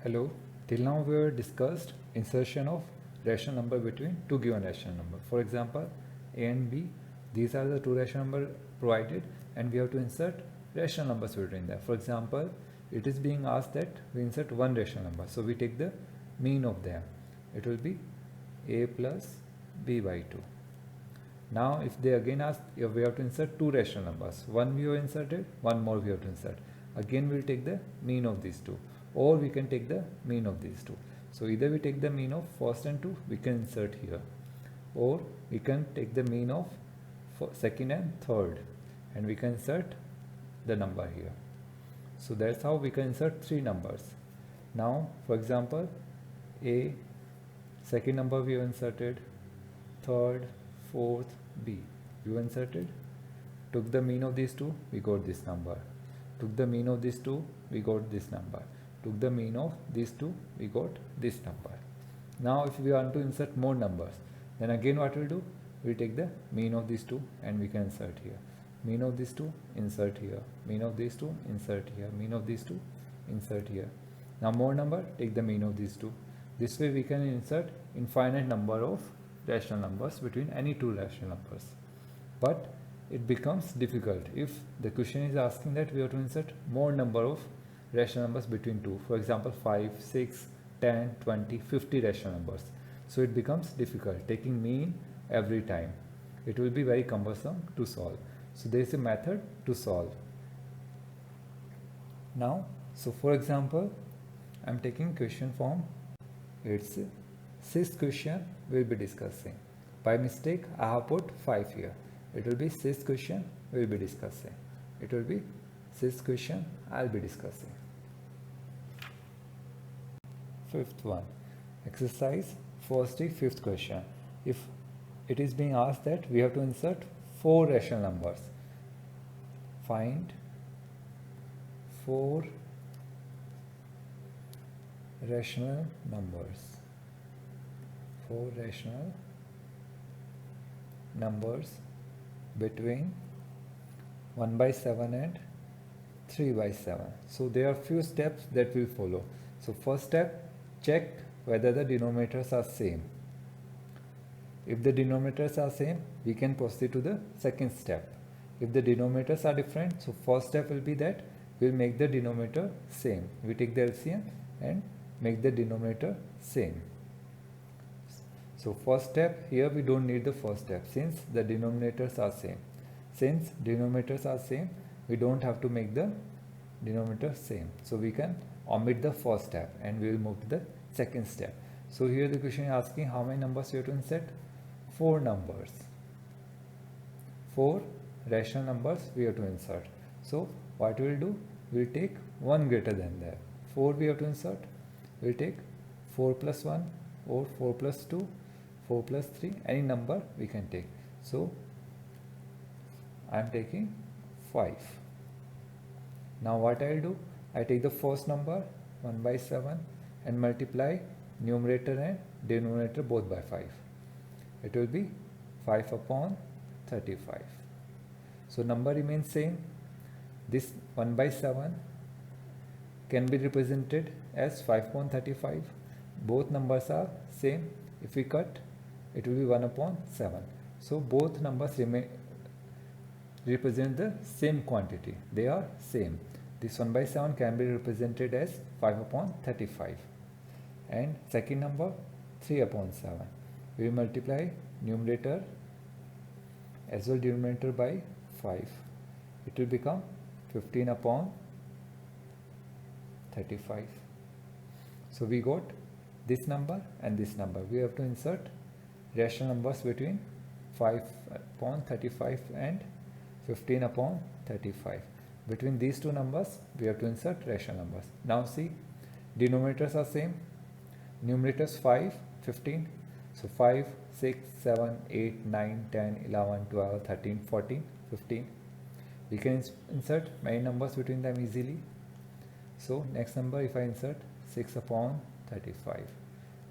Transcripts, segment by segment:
Hello, till now we have discussed insertion of rational number between two given rational number. For example, A and B, these are the two rational number provided and we have to insert rational numbers between them. For example, it is being asked that we insert one rational number. So we take the mean of them. It will be A plus B by 2. Now if they again ask if we have to insert two rational numbers, one we have inserted, one more we have to insert. Again we will take the mean of these two, or we can take the mean of these two. So either we take the mean of first and two, we can insert here, or we can take the mean of second and third and we can insert the number here. So that's how we can insert three numbers. Now for example, A, second number we have inserted, third, fourth, B, you inserted, took the mean of these two, we got this number, took the mean of these two, we got this number, took the mean of these two, we got this number. Now if we want to insert more numbers, then again what we'll do, we'll take the mean of these two and we can insert here, mean of these two, insert here, mean of these two, insert here, mean of these two, insert here. Now more number, take the mean of these two. This way we can insert infinite number of rational numbers between any two rational numbers. But it becomes difficult if the question is asking that we have to insert more number of rational numbers between two. For example, 5, 6, 10, 20, 50 rational numbers. So it becomes difficult taking mean every time. It will be very cumbersome to solve. So there is a method to solve. Now, so for example, I am taking question form. It's sixth question we'll be discussing. By mistake, I have put 5 here. It will be sixth question we'll be discussing. It will be sixth question I'll be discussing. Fifth one, exercise first fifth question. If it is being asked that we have to insert 4 rational numbers, find 4 rational numbers. 4 rational numbers between 1 by 7 and 3 by 7. So there are few steps that we follow. So first step, check whether the denominators are same. If the denominators are same, we can proceed to the second step. If the denominators are different, so first step will be that we'll make the denominator same. We take the LCM and make the denominator same. So first step, here we don't need the first step since the denominators are same. Since denominators are same, we don't have to make the denominator same. So we can omit the first step and we will move to the second step. So here the question is asking how many numbers you have to insert? 4 numbers. 4 rational numbers we have to insert. So what we will do? We will take 1 greater than that. 4 we have to insert. We will take 4 plus 1 or 4 plus 2, 4 plus 3, any number we can take. So I am taking 5. Now what I will do? I take the first number 1 by 7 and multiply numerator and denominator both by 5. It will be 5 upon 35. So number remains same. This 1 by 7 can be represented as 5 upon 35. Both numbers are same. If we cut, it will be 1 upon 7. So both numbers represent the same quantity. They are same. This 1 by 7 can be represented as 5 upon 35. And second number 3 upon 7. We will multiply numerator as well denominator by 5. It will become 15 upon 35. So we got this number and this number. We have to insert rational numbers between 5 upon 35 and 15 upon 35. Between these two numbers, we have to insert rational numbers. Now see, denominators are same. Numerators 5, 15. So 5, 6, 7, 8, 9, 10, 11, 12, 13, 14, 15. We can insert many numbers between them easily. So next number, if I insert 6 upon 35,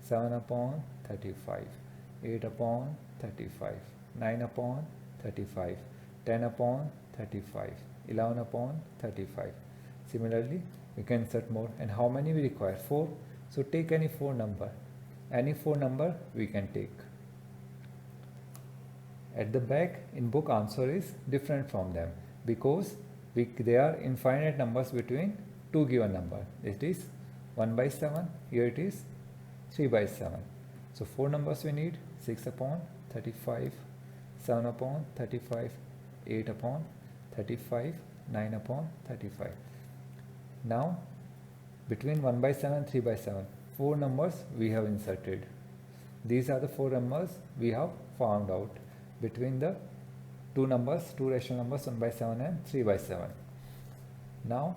7 upon 35, 8 upon 35, 9 upon 35, 10 upon 35, 11 upon 35. Similarly, we can insert more. And how many we require? 4. So take any 4 number. Any 4 number we can take. At the back in book, answer is different from them because they are infinite numbers between two given number. It is 1/7, here it is 3/7. So 4 numbers we need: 6/35, 7/35, 8/35, 9/35. Now between 1/7 and 3/7, 4 numbers we have inserted. These are the 4 numbers we have found out between the two rational numbers 1/7 and 3/7. Now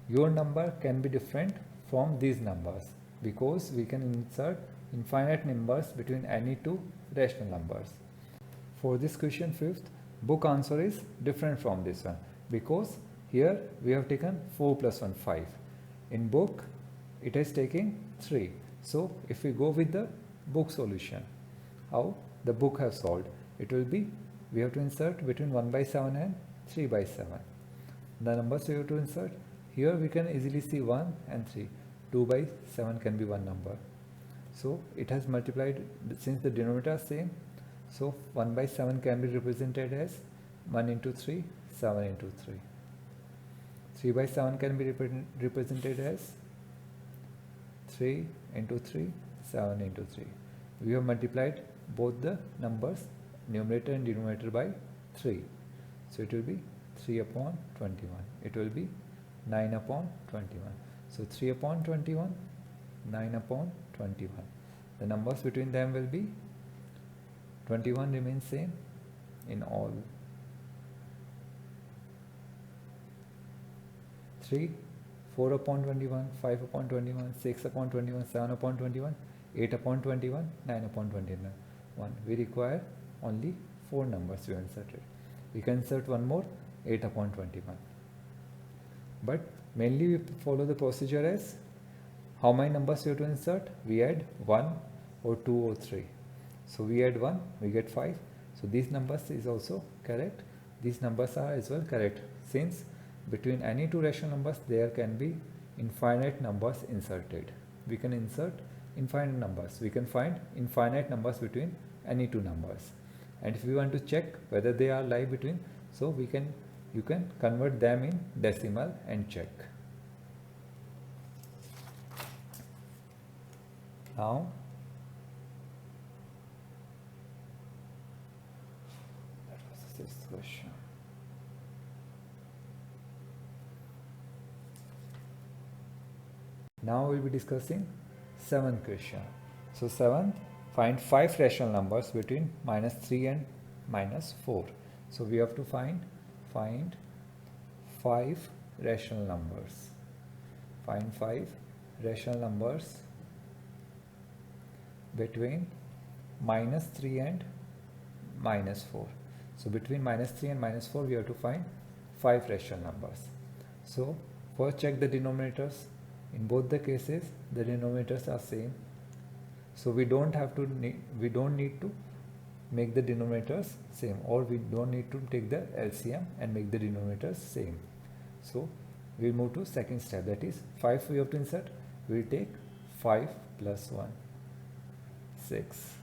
your number can be different from these numbers because we can insert infinite numbers between any two rational numbers. For this question 5th, book answer is different from this one because here we have taken 4 plus 1, 5. In book it is taking 3. So if we go with the book solution, how the book has solved, it will be, we have to insert between 1/7 and 3/7. The numbers we have to insert, here we can easily see 1 and 3. 2/7 can be one number. So it has multiplied, since the denominator is same, so 1/7 can be represented as 1 into 3, 7 into 3. 3/7 can be represented as 3 into 3, 7 into 3. We have multiplied both the numbers, numerator and denominator, by 3. So it will be 3/21. It will be 9/21. So 3/21, 9/21. The numbers between them will be 21 remains same in all. 3, 4/21, 5/21, 6/21, 7/21, 8/21, 9/21. We require only 4 numbers we inserted. We can insert one more, 8/21. But mainly we follow the procedure as how many numbers we have to insert? We add 1 or 2 or 3. So we add 1, we get 5. So these numbers is also correct. These numbers are as well correct, since between any two rational numbers there can be infinite numbers inserted. We can insert infinite numbers. We can find infinite numbers between any two numbers. And if we want to check whether they are lie between, so you can convert them in decimal and check. Now that was the 6th question. Now we'll be discussing 7th question. So 7th, find 5 rational numbers between -3 and -4. So we have to find 5 rational numbers. Find 5 rational numbers between -3 and -4. So between -3 and -4 we have to find 5 rational numbers. So first check the denominators. In both the cases the denominators are same. So we don't need to make the denominators same, or we don't need to take the LCM and make the denominators same. So we'll move to second step, that is 5 we have to insert. We'll take 5 plus 1, 6.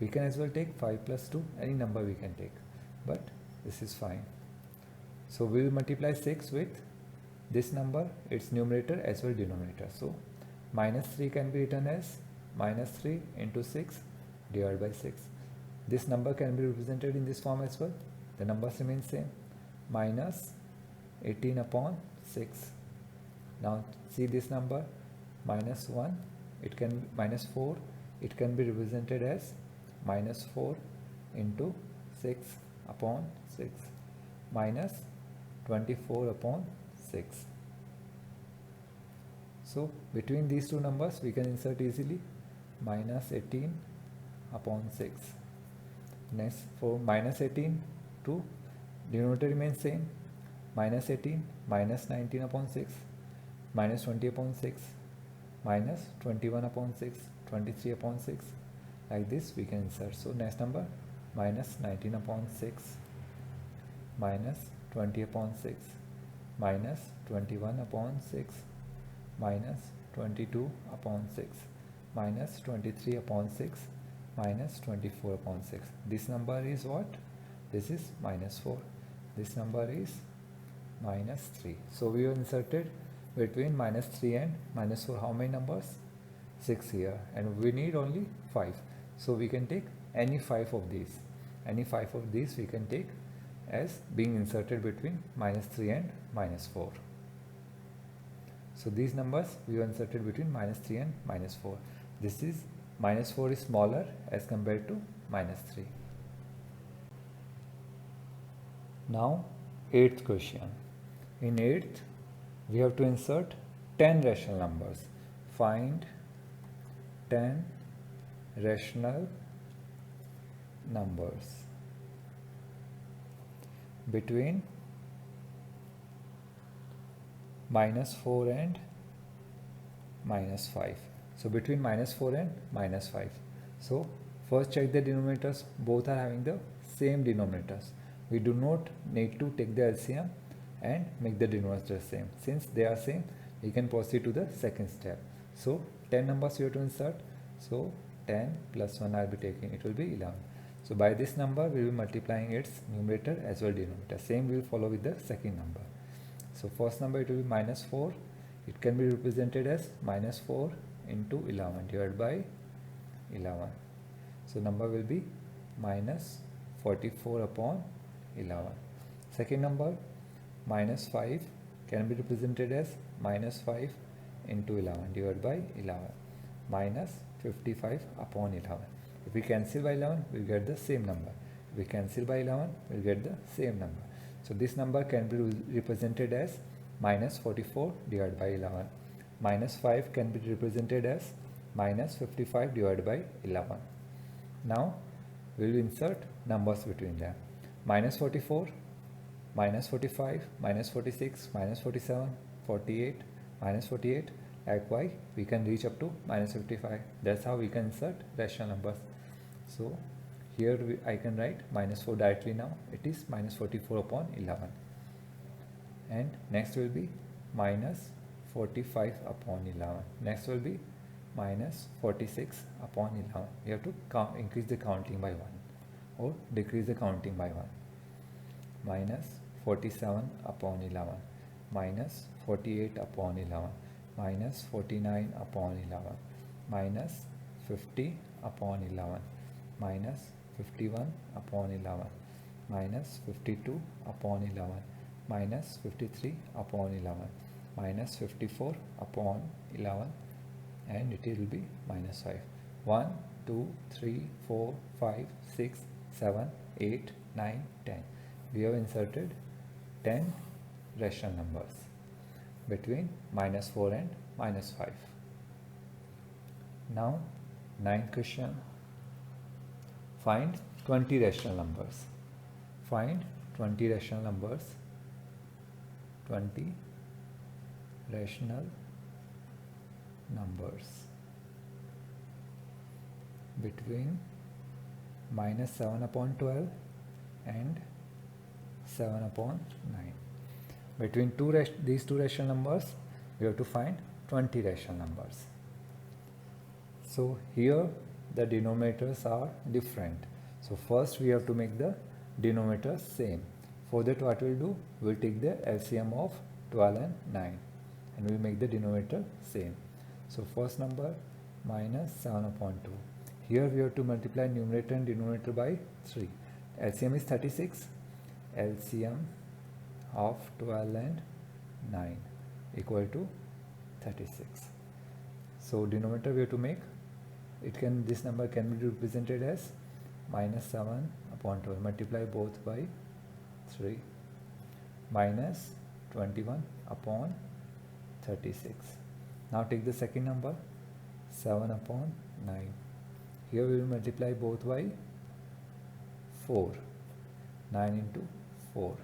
We can as well take 5 plus 2, any number we can take, but this is fine. So we will multiply 6 with this number, its numerator as well denominator. So -3 can be written as -3 into 6 divided by 6. This number can be represented in this form as well. The numbers remain same, -18/6. Now see this number, -1, it can -4, it can be represented as -4 into 6/6, -24/6. So between these two numbers we can insert easily -18/6. Next, for -18 to denominator remains same, -18, -19/6, -20/6, -21/6, 23/6. Like this we can insert. So next number, -19/6, -20/6, minus 21 upon 6 minus 22 upon 6 minus 23 upon 6 minus 24 upon 6. This number is what? This is minus 4. This number is minus 3. So we have inserted between minus 3 and minus 4 how many numbers? 6 here, and we need only 5. So we can take any 5 of these. Any 5 of these we can take as being inserted between minus 3 and minus 4. So these numbers we have inserted between minus 3 and minus 4. This is minus 4 is smaller as compared to minus 3. Now 8th question. In 8th we have to insert 10 rational numbers. Find 10 rational numbers between minus 4 and minus 5. So between minus 4 and minus 5. So first check the denominators. Both are having the same denominators. We do not need to take the LCM and make the denominator same. Since they are same, we can proceed to the second step. So 10 numbers we have to insert. So 10 plus 1 I'll be taking, it will be 11. So by this number we will be multiplying its numerator as well denominator. Same we will follow with the second number. So first number it will be minus 4. It can be represented as minus 4 into 11 divided by 11. So number will be minus 44 upon 11. Second number minus 5 can be represented as minus 5 into 11 divided by 11 minus 55 upon 11. If we cancel by 11, we will get the same number. If we cancel by 11, we will get the same number. So this number can be represented as minus 44 divided by 11. Minus 5 can be represented as minus 55 divided by 11. Now we will insert numbers between them. Minus 44, minus 45, minus 46, minus 47, 48, minus 48. Likewise, we can reach up to minus 55. That's how we can insert rational numbers. So here I can write minus 4 directly now. It is minus 44 upon 11. And next will be minus 45 upon 11. Next will be minus 46 upon 11. We have to increase the counting by 1 or decrease the counting by 1. Minus 47 upon 11. Minus 48 upon 11. Minus 49 upon 11. Minus 50 upon 11. Minus 51 upon 11. Minus 52 upon 11. Minus 53 upon 11. Minus 54 upon 11. And it will be minus 5. 1, 2, 3, 4, 5, 6, 7, 8, 9, 10. We have inserted 10 rational numbers between minus 4 and minus 5. Now 9th question. Find 20 rational numbers. Find 20 rational numbers. 20 rational numbers between minus 7 upon 12 and 7 upon 9. Between these two rational numbers, we have to find 20 rational numbers. So here the denominators are different. So first we have to make the denominators same. For that what we will do? We will take the LCM of 12 and 9 and we will make the denominator same. So first number minus 7 upon 2. Here we have to multiply numerator and denominator by 3. LCM is 36. LCM of 12 and 9 equal to 36. So denominator we have to make, this number can be represented as minus 7 upon 12. Multiply both by 3 minus 21 upon 36. Now take the second number 7 upon 9. Here we will multiply both by 4. 9 into 4.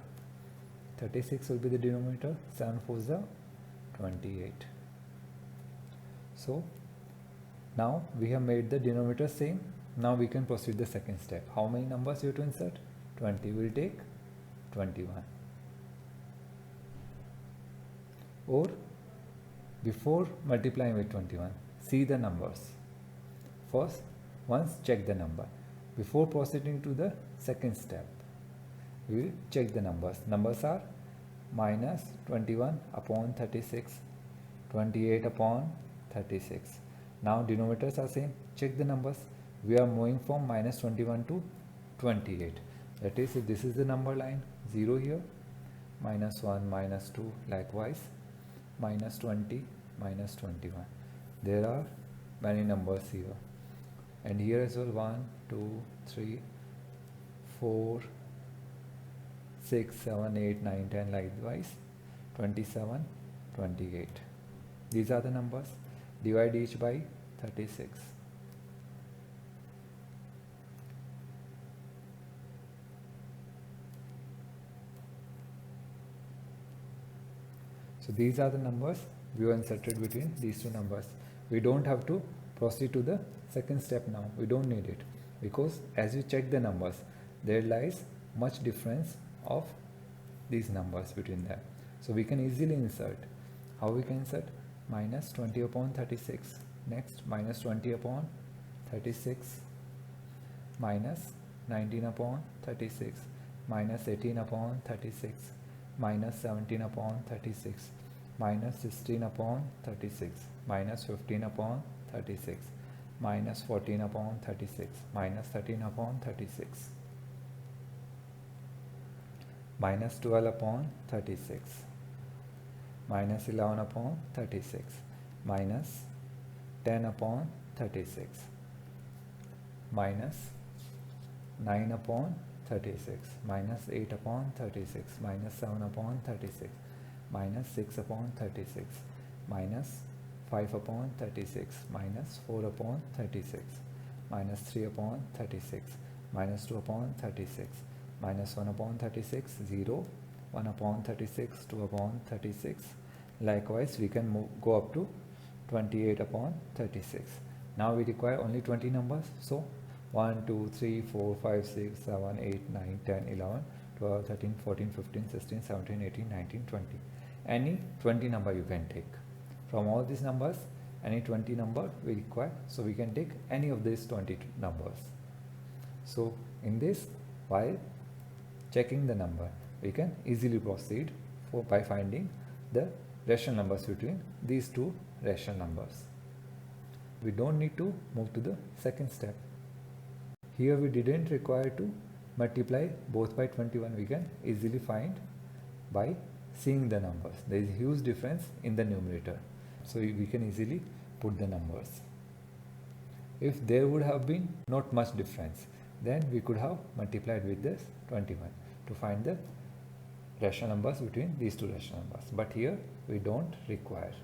36 will be the denominator. 7 4s are 28. So now we have made the denominator same. Now we can proceed the second step. How many numbers you have to insert? 20. We will take 21. or before multiplying with 21, see the numbers. First, once check the number. Before proceeding to the second step, we will check the numbers. Numbers are minus 21 upon 36, 28 upon 36. Now denominators are same. Check the numbers. We are moving from minus 21 to 28. That is, if this is the number line, 0 here, minus 1, minus 2, likewise, minus 20, minus 21. There are many numbers here. And here as well, 1, 2, 3, 4, 6, 7, 8, 9, 10, likewise, 27, 28. These are the numbers. Divide each by 36. So these are the numbers we have inserted between these two numbers. We don't have to proceed to the second step now. We don't need it, because as you check the numbers, there lies much difference of these numbers between them. So we can easily insert. How we can insert? Minus 20 upon 36. Next, minus 20 upon 36. Minus 19 upon 36. Minus 18 upon 36. Minus 17 upon 36. Minus 16 upon 36. Minus 15 upon 36. Minus 14 upon 36. Minus 13 upon 36. Minus 12 upon 36. Minus 11 upon 36. Minus 10 upon 36. Minus 9 upon 36. Minus 8 upon 36. Minus 7 upon 36. Minus 6 upon 36. Minus 5 upon 36. Minus 4 upon 36. Minus 3 upon 36. Minus 2 upon 36. Minus 1 upon 36, 0, 1 upon 36, 2 upon 36. Likewise, we can go up to 28 upon 36. Now we require only 20 numbers. So 1, 2, 3, 4, 5, 6, 7, 8, 9, 10, 11, 12, 13, 14, 15, 16, 17, 18, 19, 20. Any 20 number you can take. From all these numbers, any 20 number we require. So we can take any of these 20 numbers. So in this, while checking the number, we can easily proceed by finding the rational numbers between these two rational numbers. We don't need to move to the second step. Here we didn't require to multiply both by 21. We can easily find by seeing the numbers. There is a huge difference in the numerator, so we can easily put the numbers. If there would have been not much difference, then we could have multiplied with this 21 to find the rational numbers between these two rational numbers. But here we don't require.